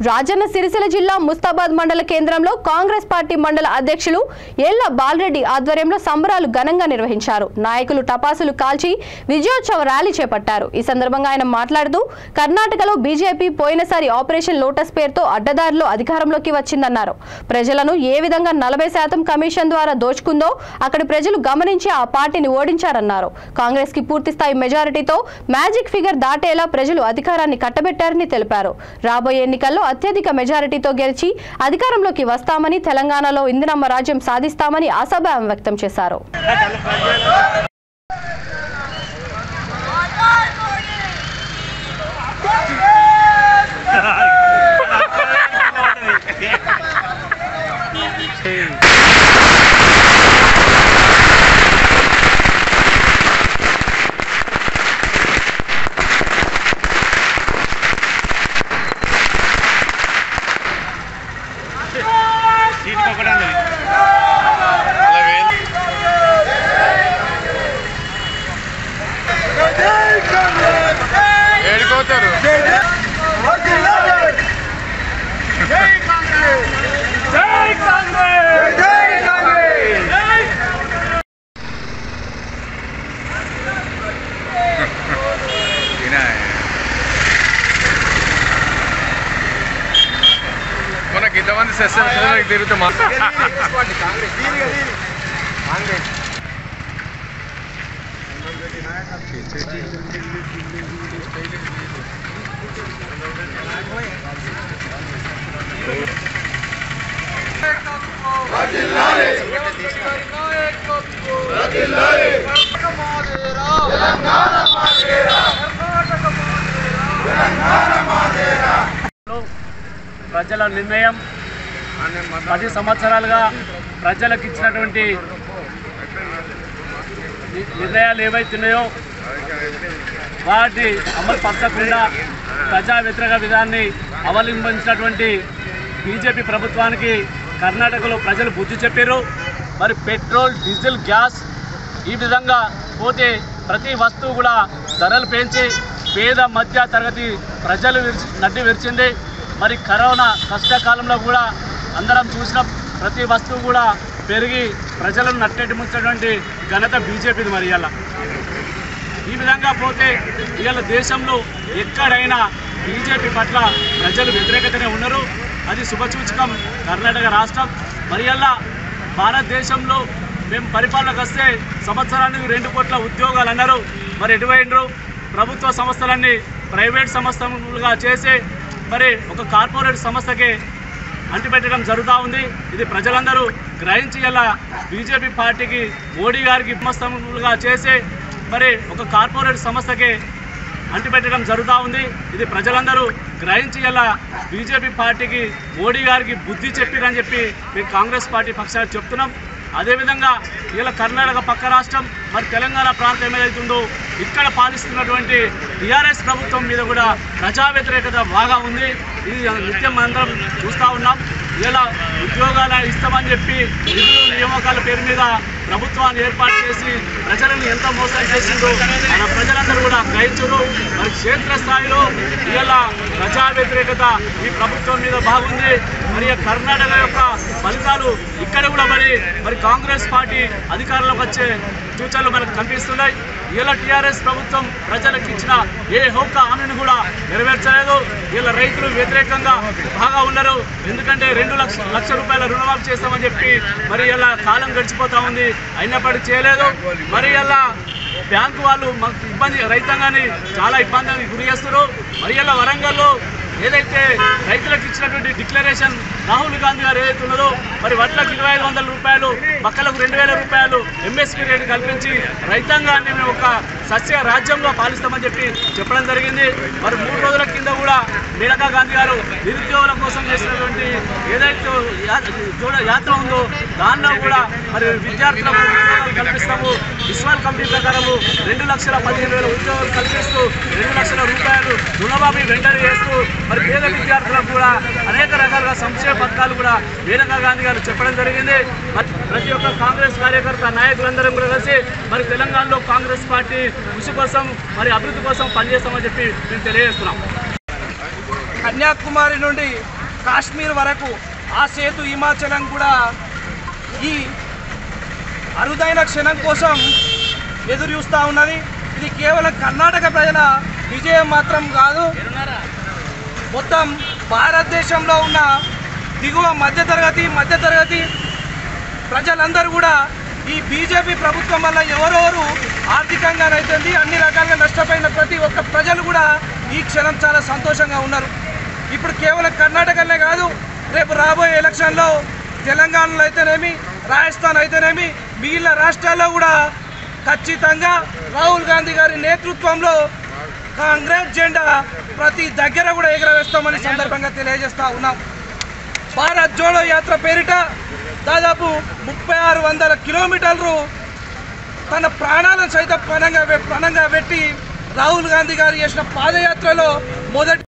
రాజన్న సిరిసిల్ల జిల్లా ముస్తాబాద్ మండల కేంద్రంలో కాంగ్రెస్ పార్టీ మండల అధ్యక్షులు ఎల్ల బాలరెడ్డి ఆధ్వర్యంలో సంబరాలు ఘనంగా నిర్వహించారు. నాయకులు టపాసులు కాల్చి విజయోత్సవ ర్యాలీ చేపట్టారు. ఈ సందర్భంగా ఆయన మాట్లాడుతూ కర్ణాటకలో బీజేపీ పోయినసారి ఆపరేషన్ లోటస్ పేరుతో అడ్డదారిలో అధికారంలోకి వచ్చిందన్నారు. ప్రజలను ఏ విధంగా 40% కమిషన్ ద్వారా దోచుకుందో అక్కడి ప్రజలు గమనించి ఆ పార్టీని ఓడించారన్నారు. కాంగ్రెస్ కి పూర్తిస్థాయి మెజారిటీతో మ్యాజిక్ ఫిగర్ దాటేలా ప్రజలు అధికారాన్ని కట్టబెట్టారని తెలిపారు. రాబోయే ఎన్నికల్లో అత్యధిక మెజారిటీతో గెలిచి అధికారంలోకి వస్తామని, తెలంగాణలో ఇందిరమ్మ రాజ్యం సాధిస్తామని ఆశాభావం వ్యక్తం చేశారు. ఇంతమంది సెషన్ తిరుగుతూ ప్రజల నిర్ణయం 10 సంవత్సరాలుగా ప్రజలకు ఇచ్చినటువంటి నిర్ణయాలు ఏవైతున్నాయో వాటి అమలు పరచకుండా ప్రజా వ్యతిరేక విధానాన్ని అవలంబించినటువంటి బీజేపీ ప్రభుత్వానికి కర్ణాటకలో ప్రజలు బుద్ధి చెప్పారు. మరి పెట్రోల్, డీజిల్, గ్యాస్ ఈ విధంగా పోతే ప్రతి వస్తువు కూడా ధరలు పెంచి పేద మధ్య తరగతి ప్రజలు నడ్డి విరిచింది. మరి కరోనా కష్టకాలంలో కూడా అందరం చూసిన ప్రతి వస్తువు కూడా పెరిగి ప్రజలను నట్టేటి ముంచినటువంటి ఘనత బీజేపీది. మరి ఇలా ఈ విధంగా పోతే ఇవాళ దేశంలో ఎక్కడైనా బీజేపీ పట్ల ప్రజలు వ్యతిరేకతనే ఉన్నారు. అది శుభసూచకం కర్ణాటక రాష్ట్రం. మరి ఇలా భారతదేశంలో మేము పరిపాలనకు వస్తే సంవత్సరానికి 2 కోట్ల ఉద్యోగాలు అన్నారు. మరి ఎటువైనరు? ప్రభుత్వ సంస్థలన్నీ ప్రైవేట్ సంస్థలుగా చేసి మరి ఒక కార్పొరేట్ సంస్థకే అంటిపెట్టడం జరుగుతూ ఉంది. ఇది ప్రజలందరూ గ్రహించి ఇలా బీజేపీ పార్టీకి, మోడీ గారికి సంస్థలుగా చేసి మరి ఒక కార్పొరేట్ సంస్థకే అంటిపెట్టడం జరుగుతూ ఉంది. ఇది ప్రజలందరూ గ్రహించి ఇలా బీజేపీ పార్టీకి, మోడీ గారికి బుద్ధి చెప్పిరని చెప్పి మేము కాంగ్రెస్ పార్టీ పక్షాలు చెప్తున్నాం. అదేవిధంగా ఇలా కర్ణాటక పక్క రాష్ట్రం మరి తెలంగాణ ప్రాంతం ఏదైతుందో ఇక్కడ పాలిస్తున్నటువంటి టీఆర్ఎస్ ప్రభుత్వం మీద కూడా ప్రజా వ్యతిరేకత బాగా ఉంది. ఇది నిత్యం అందరం చూస్తూ ఉన్నాం. ఇలా ఉద్యోగాలు ఇస్తామని చెప్పి నిధులు నియామకాల పేరు మీద ప్రభుత్వాన్ని ఏర్పాటు చేసి ప్రజలను ఎంత మోసం చేసిందో మన ప్రజలందరూ కూడా గ్రహించరు. మరి క్షేత్రస్థాయిలో ఇలా ప్రజా వ్యతిరేకత ఈ ప్రభుత్వం మీద బాగుంది. మరి కర్ణాటక యొక్క ఫలితాలు ఇక్కడ కూడా మరి కాంగ్రెస్ పార్టీ అధికారంలోకి వచ్చే సూచనలు మనకు కనిపిస్తున్నాయి. ఇలా టీఆర్ఎస్ ప్రభుత్వం ప్రజలకు ఇచ్చిన ఏ ఒక్క హామీని కూడా నెరవేర్చలేదు. ఇలా రైతులు వ్యతిరేకంగా బాగా ఉన్నారు. ఎందుకంటే 2 లక్షల రూపాయల రుణమాఫీ చేస్తామని చెప్పి మరి ఇలా కాలం గడిచిపోతా ఉంది, అయినప్పటికీ చేయలేదు. మరి ఇలా బ్యాంకు వాళ్ళు మాకు ఇబ్బంది, రైతాంగాన్ని చాలా ఇబ్బందికి గురి చేస్తున్నారు. మరి ఇలా వరంగల్లో ఏదైతే రైతులకు ఇచ్చినటువంటి డిక్లరేషన్ రాహుల్ గాంధీ గారు ఏదైతే ఉన్నదో మరి వడ్లకు 2500 రూపాయలు, మక్కలకు 2000 రూపాయలు ఎంఎస్పీ రేటు కల్పించి రైతాంగాన్ని మేము ఒక సస్య రాజ్యంలో పాలిస్తామని చెప్పి చెప్పడం జరిగింది. మరి 3 రోజుల కింద కూడా మేనకా గాంధీ గారు నిరుద్యోగుల కోసం చేసినటువంటి ఏదైతే యాత్ర ఉందో దానిలో కూడా మరి విద్యార్థులకు ఉద్యోగాలు కల్పిస్తాము, విశ్వాల్ కమిటీ ప్రకారము 2,15,000 ఉద్యోగాలు కల్పిస్తూ 2 లక్షల రూపాయలు రుణమాఫీ వెంటనే చేస్తూ మరి పేద విద్యార్థులకు కూడా అనేక రకాలుగా సంక్షేమ పథకాలు కూడా మేనకా గాంధీ గారు చెప్పడం జరిగింది. ప్రతి ఒక్క కాంగ్రెస్ కార్యకర్త నాయకులందరం కూడా కలిసి మరి తెలంగాణలో కాంగ్రెస్ పార్టీ కృషి కోసం మరి అభివృద్ధి కోసం పనిచేస్తామని చెప్పి మేము తెలియజేస్తున్నాం. కన్యాకుమారి నుండి కాశ్మీర్ వరకు ఆ సేతు హిమాచలం కూడా ఈ అరుదైన క్షణం కోసం ఎదురు చూస్తూ ఉన్నది. ఇది కేవలం కర్ణాటక ప్రజల విజయం మాత్రం కాదు, మొత్తం భారతదేశంలో ఉన్న దిగువ మధ్యతరగతి ప్రజలందరూ కూడా ఈ బీజేపీ ప్రభుత్వం వల్ల ఎవరెవరు ఆర్థికంగానైతుంది అన్ని రకాలుగా నష్టపోయిన ప్రతి ఒక్క ప్రజలు కూడా ఈ క్షణం చాలా సంతోషంగా ఉన్నారు. ఇప్పుడు కేవలం కర్ణాటకనే కాదు, రేపు రాబోయే ఎలక్షన్లో తెలంగాణలో అయితేనేమి, రాజస్థాన్ అయితేనేమి, మిగిలిన రాష్ట్రాల్లో కూడా ఖచ్చితంగా రాహుల్ గాంధీ గారి నేతృత్వంలో కాంగ్రెస్ జెండా ప్రతి దగ్గర కూడా ఎగరవేస్తామని సందర్భంగా తెలియజేస్తా ఉన్నాం. భారత్ జోడో యాత్ర పేరిట దాదాపు 3600 కిలోమీటర్లు తన ప్రాణాలను సైతం పణంగా పెట్టి రాహుల్ గాంధీ గారు చేసిన పాదయాత్రలో మొదటి